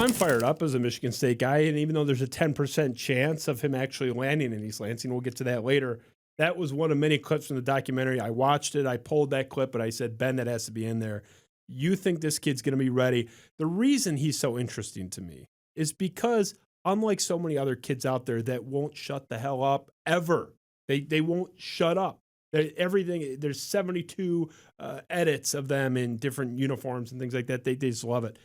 I'm fired up as a Michigan State guy, and even though there's a 10% chance of him actually landing in East Lansing, we'll get to that later. That was one of many clips from the documentary. I watched it. I pulled that clip, but I said, Ben, that has to be in there. You think this kid's going to be ready? The reason he's so interesting to me is because unlike so many other kids out there that won't shut the hell up ever, they won't shut up. Everything, there's 72 edits of them in different uniforms and things like that. They just love it.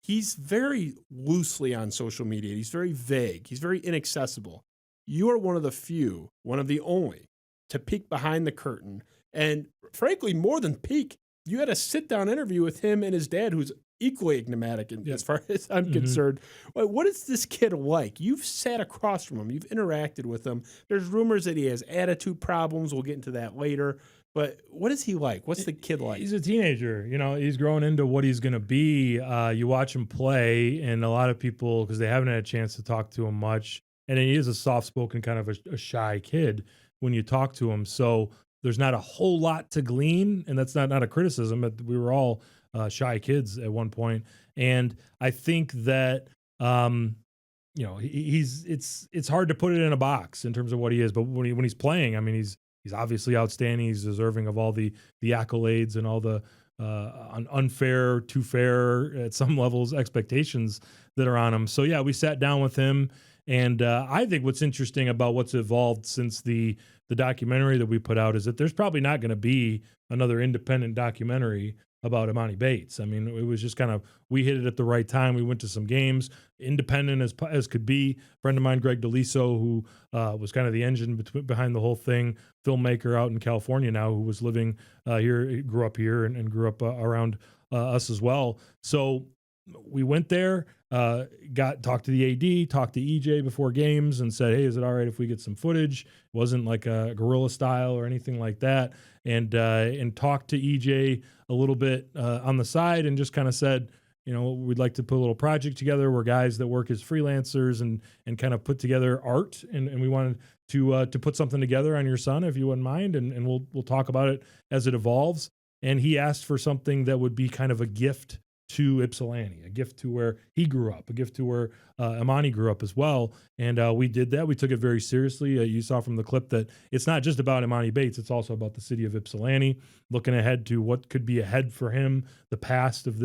He's very loosely on social media. He's very vague. He's very inaccessible. You are one of the few, one of the only, to peek behind the curtain. And frankly, more than peek, you had a sit-down interview with him and his dad, who's equally enigmatic as far as I'm concerned. What is this kid like? You've sat across from him. You've interacted with him. There's rumors that he has attitude problems. We'll get into that later. But what is he like? What's the kid like? He's a teenager. You know, he's growing into what he's going to be. You watch him play, and a lot of people, because they haven't had a chance to talk to him much, and he is a soft-spoken kind of a shy kid when you talk to him. So there's not a whole lot to glean, and that's not a criticism, but we were all shy kids at one point. And I think that, it's hard to put it in a box in terms of what he is. But when he's playing, I mean, he's obviously outstanding. He's deserving of all the accolades and all the unfair, too fair at some levels expectations that are on him. So yeah, we sat down with him, and I think what's interesting about what's evolved since the documentary that we put out is that there's probably not going to be another independent documentary about Emoni Bates. I mean, it was just kind of, we hit it at the right time. We went to some games, independent as could be. A friend of mine, Greg DeLiso, who was kind of the engine behind the whole thing, filmmaker out in California now, who was living here, grew up here and grew up around us as well. So we went there, talked to the AD, talked to EJ before games and said, hey, is it all right if we get some footage? It wasn't like a guerrilla style or anything like that. And talked to EJ a little bit on the side and just kind of said, you know, we'd like to put a little project together. We're guys that work as freelancers and kind of put together art. And we wanted to put something together on your son, if you wouldn't mind. And we'll talk about it as it evolves. And he asked for something that would be kind of a gift to Ypsilanti, a gift to where he grew up, a gift to where Emoni grew up as well. And we did that. We took it very seriously. You saw from the clip that it's not just about Emoni Bates. It's also about the city of Ypsilanti, looking ahead to what could be ahead for him, the past of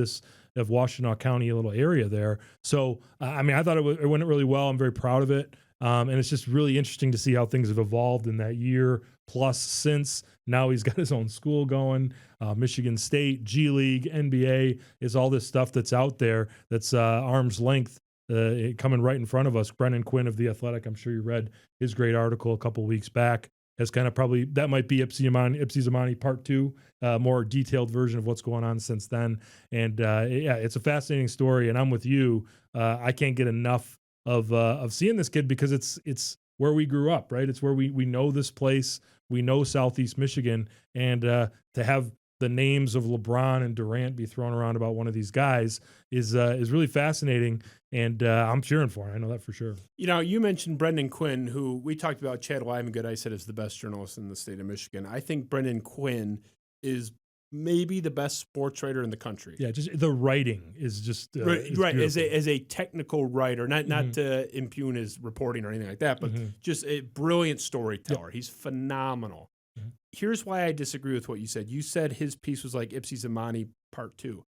Washtenaw County, a little area there. So, I thought it went really well. I'm very proud of it. And it's just really interesting to see how things have evolved in that year plus since. Now he's got his own school going, Michigan State, G League, NBA, is all this stuff that's out there that's arm's length coming right in front of us. Brennan Quinn of The Athletic, I'm sure you read his great article a couple weeks back, has kind of probably, that might be Ipsy Emoni part 2, more detailed version of what's going on since then. And it's a fascinating story, and I'm with you. I can't get enough of seeing this kid because it's where we grew up, right? It's where we know this place. We know Southeast Michigan, and to have the names of LeBron and Durant be thrown around about one of these guys is really fascinating, and I'm cheering for him. I know that for sure. You know, you mentioned Brendan Quinn, who we talked about. Chad Livengood, I said, is the best journalist in the state of Michigan. I think Brendan Quinn is maybe the best sports writer in the country. Yeah, just the writing is just right. As a technical writer, not to impugn his reporting or anything like that, but just a brilliant storyteller. Yep. He's phenomenal. Mm-hmm. Here's why I disagree with what you said. You said his piece was like Ipsy Emoni part 2.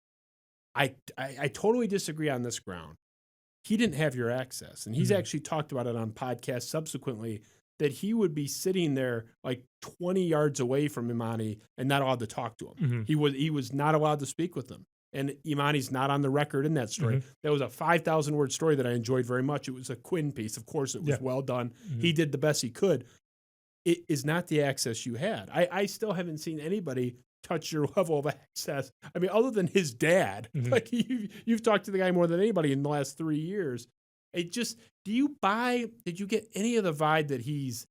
I totally disagree on this ground. He didn't have your access, and he's actually talked about it on podcasts subsequently, that he would be sitting there like 20 yards away from Emoni and not allowed to talk to him. Mm-hmm. He was not allowed to speak with him. And Imani's not on the record in that story. Mm-hmm. That was a 5,000-word story that I enjoyed very much. It was a Quinn piece. Of course, it was well done. Mm-hmm. He did the best he could. It is not the access you had. I still haven't seen anybody touch your level of access. I mean, other than his dad. Mm-hmm. Like you've talked to the guy more than anybody in the last 3 years. It just, did you get any of the vibe that he's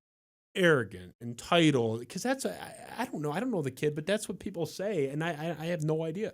arrogant, entitled? Because I don't know the kid, but that's what people say, and I have no idea.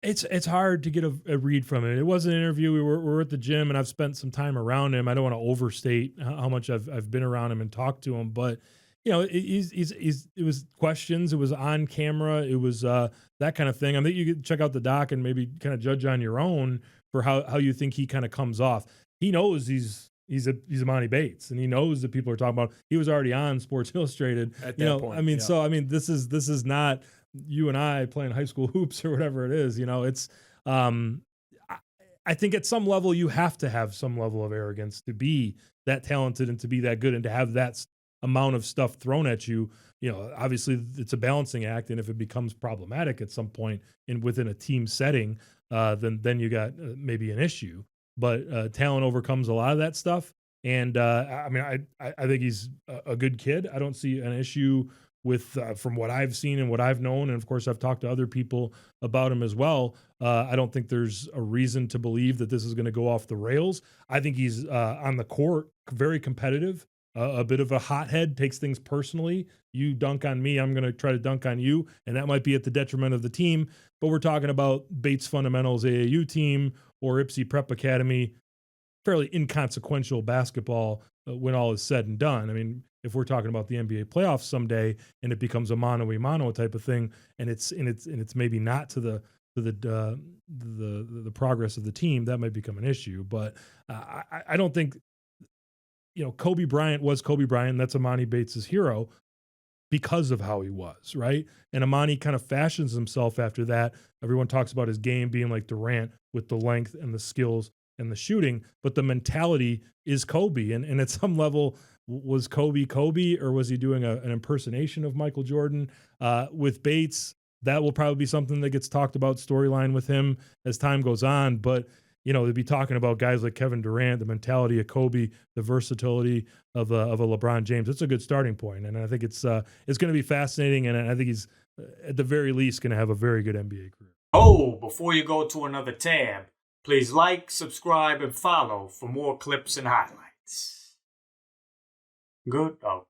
It's hard to get a read from it. It was an interview. We were at the gym, and I've spent some time around him. I don't want to overstate how much I've been around him and talked to him, but you know, it was questions. It was on camera. It was that kind of thing. I think you could check out the doc and maybe kind of judge on your own for how you think he kind of comes off. He knows he's Emoni Bates, and he knows that people are talking about. He was already on Sports Illustrated at that point. I mean, so I mean, this is not you and I playing high school hoops or whatever it is. It's I think at some level you have to have some level of arrogance to be that talented and to be that good and to have that amount of stuff thrown at you. Obviously it's a balancing act, and if it becomes problematic at some point within a team setting, then you got maybe an issue. But talent overcomes a lot of that stuff, and I mean, I think he's a good kid. I don't see an issue with from what I've seen and what I've known, and of course I've talked to other people about him as well. I don't think there's a reason to believe that this is going to go off the rails. I think he's on the court very competitive. A bit of a hothead, takes things personally. You dunk on me, I'm going to try to dunk on you, and that might be at the detriment of the team. But we're talking about Bates Fundamentals AAU team or Ipsy Prep Academy, fairly inconsequential basketball when all is said and done. I mean, if we're talking about the NBA playoffs someday and it becomes a mano-a-mano type of thing, and it's maybe not to the progress of the team, that might become an issue. But I don't think. Kobe Bryant was Kobe Bryant. That's Emoni Bates' hero because of how he was, right? And Emoni kind of fashions himself after that. Everyone talks about his game being like Durant with the length and the skills and the shooting, but the mentality is Kobe. And at some level, was Kobe, or was he doing an impersonation of Michael Jordan? With Bates, that will probably be something that gets talked about storyline with him as time goes on. But they'd be talking about guys like Kevin Durant, the mentality of Kobe, the versatility of a LeBron James. It's a good starting point, and I think it's going to be fascinating, and I think he's at the very least going to have a very good NBA career. Oh, before you go to another tab, please like, subscribe, and follow for more clips and highlights. Good? Okay.